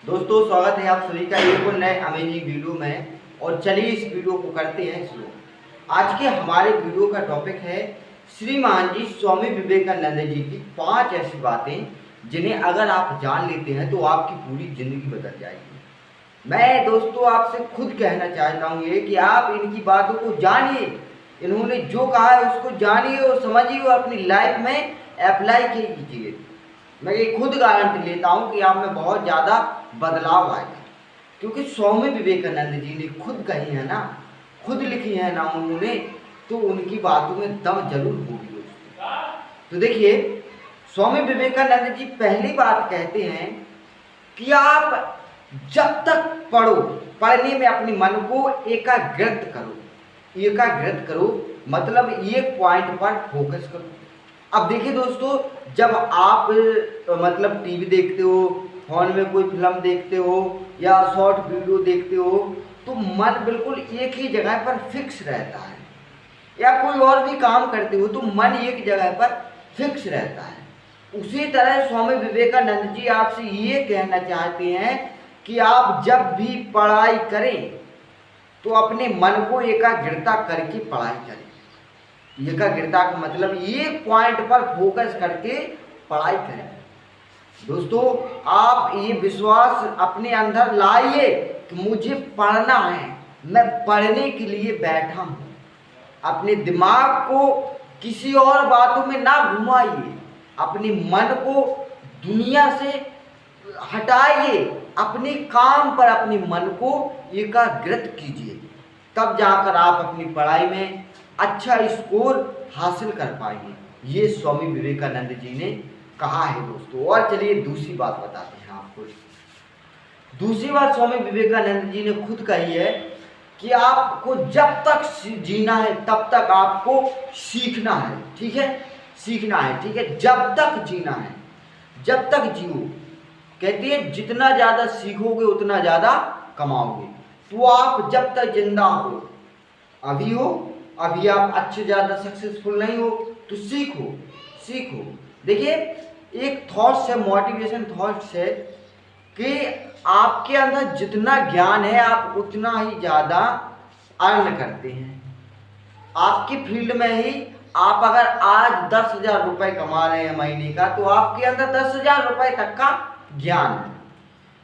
दोस्तों स्वागत है आप सभी का एक और नए अमेजिंग वीडियो में। और चलिए इस वीडियो को करते हैं शुरू। आज के हमारे वीडियो का टॉपिक है श्रीमान जी स्वामी विवेकानंद जी की 5 ऐसी बातें जिन्हें अगर आप जान लेते हैं तो आपकी पूरी जिंदगी बदल जाएगी। मैं दोस्तों आपसे खुद कहना चाहता हूँ ये कि आप इनकी बातों को जानिए, इन्होंने जो कहा है उसको जानिए और समझिए और अपनी लाइफ में अप्लाई कीजिए। मैं ये खुद गारंटी लेता हूँ कि आप में बहुत ज़्यादा बदलाव आएगा, क्योंकि स्वामी विवेकानंद जी ने खुद कही है ना, खुद लिखी है ना उन्होंने, तो उनकी बातों में दम जरूर होगी दोस्तों। तो देखिए स्वामी विवेकानंद जी पहली बात कहते हैं कि आप जब तक पढ़ो, पढ़ने में अपने मन को एकाग्रत करो। एकाग्रत करो मतलब एक पॉइंट पर फोकस करो। अब देखिए दोस्तों, जब आप मतलब टीवी देखते हो, फोन में कोई फिल्म देखते हो या शॉर्ट वीडियो देखते हो, तो मन बिल्कुल एक ही जगह पर फिक्स रहता है। या कोई और भी काम करते हो तो मन एक जगह पर फिक्स रहता है। उसी तरह स्वामी विवेकानंद जी आपसे ये कहना चाहते हैं कि आप जब भी पढ़ाई करें तो अपने मन को एकाग्रता करके पढ़ाई करें। एकाग्रता का मतलब एक पॉइंट पर फोकस करके पढ़ाई करें। दोस्तों आप ये विश्वास अपने अंदर लाइए कि मुझे पढ़ना है, मैं पढ़ने के लिए बैठा हूँ। अपने दिमाग को किसी और बातों में ना घुमाइए, अपने मन को दुनिया से हटाइए, अपने काम पर अपने मन को एकाग्रत कीजिए, तब जाकर आप अपनी पढ़ाई में अच्छा स्कोर हासिल कर पाएंगे। ये स्वामी विवेकानंद जी ने कहा है दोस्तों। और चलिए दूसरी बात बताते हैं आपको। दूसरी बात स्वामी विवेकानंद जी ने खुद कही है कि आपको जब तक जीना है तब तक आपको सीखना है। ठीक है, सीखना है, ठीक है, जब तक जीना है, जब तक जियो। कहती है जितना ज़्यादा सीखोगे उतना ज़्यादा कमाओगे। तो आप जब तक जिंदा हो, अभी हो, अभी आप अच्छे ज़्यादा सक्सेसफुल नहीं हो तो सीखो, सीखो। देखिए एक थॉट्स है, मोटिवेशन थॉट्स है कि आपके अंदर जितना ज्ञान है आप उतना ही ज़्यादा अर्न करते हैं। आपकी फील्ड में ही आप अगर आज 10,000 रुपये कमा रहे हैं महीने का, तो आपके अंदर 10,000 रुपये तक का ज्ञान है।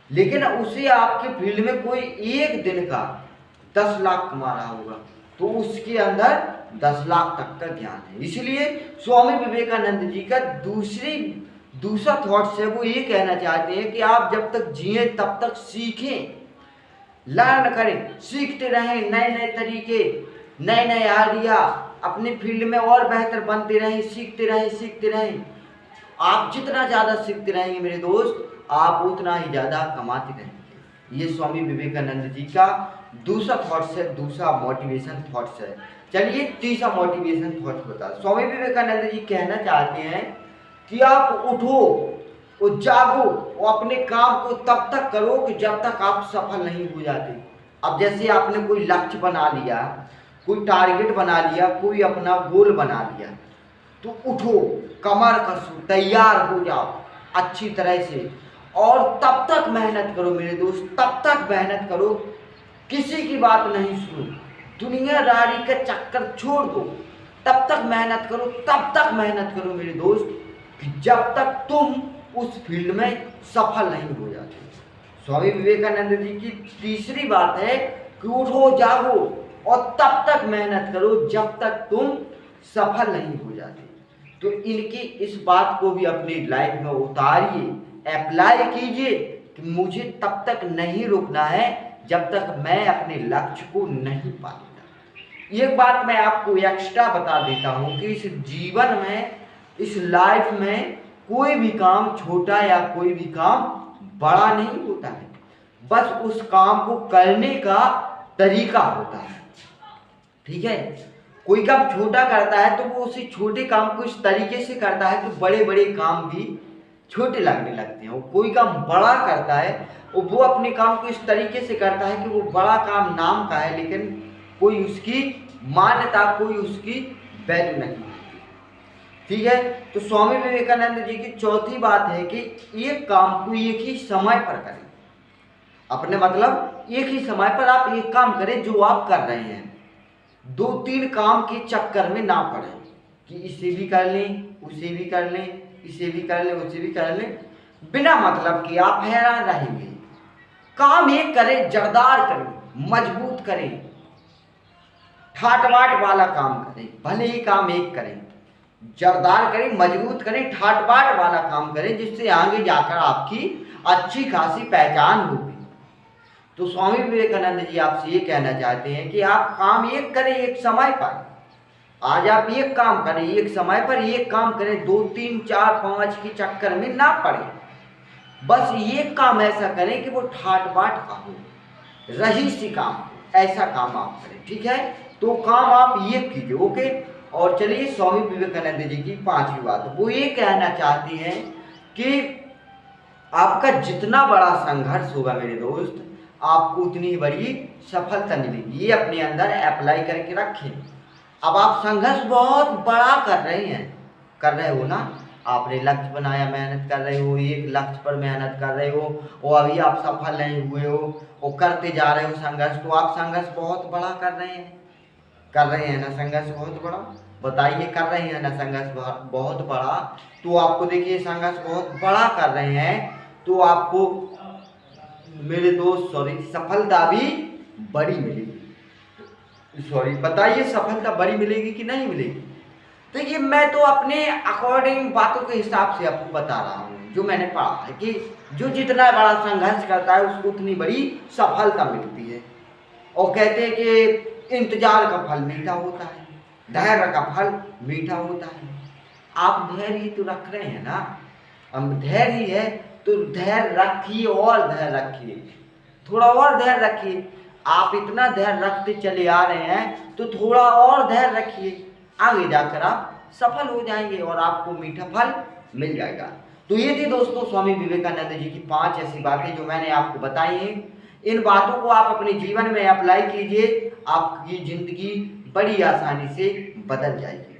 लेकिन उसी आपके फील्ड में कोई एक दिन का 10 लाख कमा रहा होगा तो उसके अंदर 10 लाख तक का ज्ञान है। इसलिए स्वामी विवेकानंद जी का दूसरा थॉट्स है, वो ये कहना चाहते हैं कि आप जब तक जिए तब तक सीखें, लर्न करें, सीखते रहें नए नए तरीके, नए नए आइडिया, अपने फील्ड में और बेहतर बनते रहें, सीखते रहें, सीखते रहें। आप जितना ज़्यादा सीखते रहेंगे मेरे दोस्त, आप उतना ही ज़्यादा कमाते रहेंगे। ये स्वामी विवेकानंद जी का दूसरा थॉट्स है, दूसरा मोटिवेशन थॉट्स है। चलिए तीसरा मोटिवेशन थॉट्स बता। स्वामी विवेकानंद जी कहना चाहते हैं कि आप उठो और जागो और अपने काम को तब तक करो कि जब तक आप सफल नहीं हो जाते। अब जैसे आपने कोई लक्ष्य बना लिया, कोई टारगेट बना लिया, कोई अपना गोल बना लिया, तो उठो, कमर कसो, तैयार हो जाओ अच्छी तरह से और तब तक मेहनत करो मेरे दोस्त, तब तक मेहनत करो, किसी की बात नहीं सुनो, दुनियादारी का चक्कर छोड़ दो, तब तक मेहनत करो, तब तक मेहनत करो मेरे दोस्त कि जब तक तुम उस फील्ड में सफल नहीं हो जाते। स्वामी विवेकानंद जी की तीसरी बात है कि उठो जागो और तब तक मेहनत करो जब तक तुम सफल नहीं हो जाते। तो इनकी इस बात को भी अपनी लाइफ में उतारिए, अप्लाई कीजिए कि मुझे तब तक नहीं रुकना है जब तक मैं अपने लक्ष्य को नहीं पा लेता। एक बात मैं आपको एक्स्ट्रा बता देता हूँ कि इस जीवन में, इस लाइफ में कोई भी काम छोटा या कोई भी काम बड़ा नहीं होता है, बस उस काम को करने का तरीका होता है। ठीक है, कोई काम छोटा करता है तो वो उसी छोटे काम को इस तरीके से करता है कि बड़े बड़े काम भी छोटे लगने लगते हैं। कोई काम बड़ा करता है और वो अपने काम को इस तरीके से करता है कि वो बड़ा काम नाम का है लेकिन कोई उसकी मान्यता, कोई उसकी वैल्यू नहीं होती। ठीक है, तो स्वामी विवेकानंद जी की चौथी बात है कि एक काम को एक ही समय पर करें। अपने मतलब एक ही समय पर आप एक काम करें जो आप कर रहे हैं, 2-3 काम के चक्कर में ना पड़े कि इसे भी कर लें, उसे भी कर लें, इसे भी कर लें, उसे भी कर लें, बिना मतलब कि आप हैरान रहेंगे। काम एक करें, जरदार करें, मजबूत करें, ठाट बाट वाला काम करें, भले ही काम एक करें, जरदार करें, मजबूत करें, ठाट बाट वाला काम करें, जिससे आगे जाकर आपकी अच्छी खासी पहचान होगी। तो स्वामी विवेकानंद जी आपसे ये कहना चाहते हैं कि आप काम एक करें एक समय पर। आज आप एक काम करें, एक समय पर एक काम करें, 2, 3, 4, 5 के चक्कर में ना पड़े। बस ये काम ऐसा करें कि वो ठाट बाट का हो, रईसी काम, ऐसा काम आप करें, ठीक है। तो काम आप ये कीजिए, ओके। और चलिए स्वामी विवेकानंद जी की 5वीं बात, वो ये कहना चाहती हैं कि आपका जितना बड़ा संघर्ष होगा मेरे दोस्त, आपको उतनी बड़ी सफलता मिलेगी। ये अपने अंदर अप्लाई करके रखें। अब आप संघर्ष बहुत बड़ा कर रहे हो ना, आपने लक्ष्य बनाया, मेहनत कर रहे हो, एक लक्ष्य पर मेहनत कर रहे हो और अभी आप सफल नहीं हुए हो और करते जा रहे हो संघर्ष, तो आप संघर्ष बहुत बड़ा कर रहे हैं ना, संघर्ष बहुत बड़ा, बताइए कर रहे हैं ना संघर्ष बहुत बड़ा। तो आपको देखिए संघर्ष बहुत बड़ा कर रहे हैं तो आपको मेरे दोस्त सफलता भी बड़ी मिलेगी। बताइए सफलता बड़ी मिलेगी कि नहीं मिलेगी। देखिए मैं तो अपने अकॉर्डिंग बातों के हिसाब से आपको बता रहा हूँ, जो मैंने पढ़ा है कि जो जितना बड़ा संघर्ष करता है उसको उतनी बड़ी सफलता मिलती है। और कहते हैं कि इंतजार का फल मीठा होता है, धैर्य का फल मीठा होता है। आप धैर्य तो रख रहे हैं ना, हम धैर्य है तो धैर्य रखिए और धैर्य रखिए, थोड़ा और धैर्य रखिए। आप इतना धैर्य रखते चले आ रहे हैं तो थोड़ा और धैर्य रखिए, आगे जाकर आप सफल हो जाएंगे और आपको मीठा फल मिल जाएगा। तो ये थी दोस्तों स्वामी विवेकानंद जी की 5 ऐसी बातें जो मैंने आपको बताई हैं। इन बातों को आप अपने जीवन में अप्लाई कीजिए, आपकी जिंदगी बड़ी आसानी से बदल जाएगी।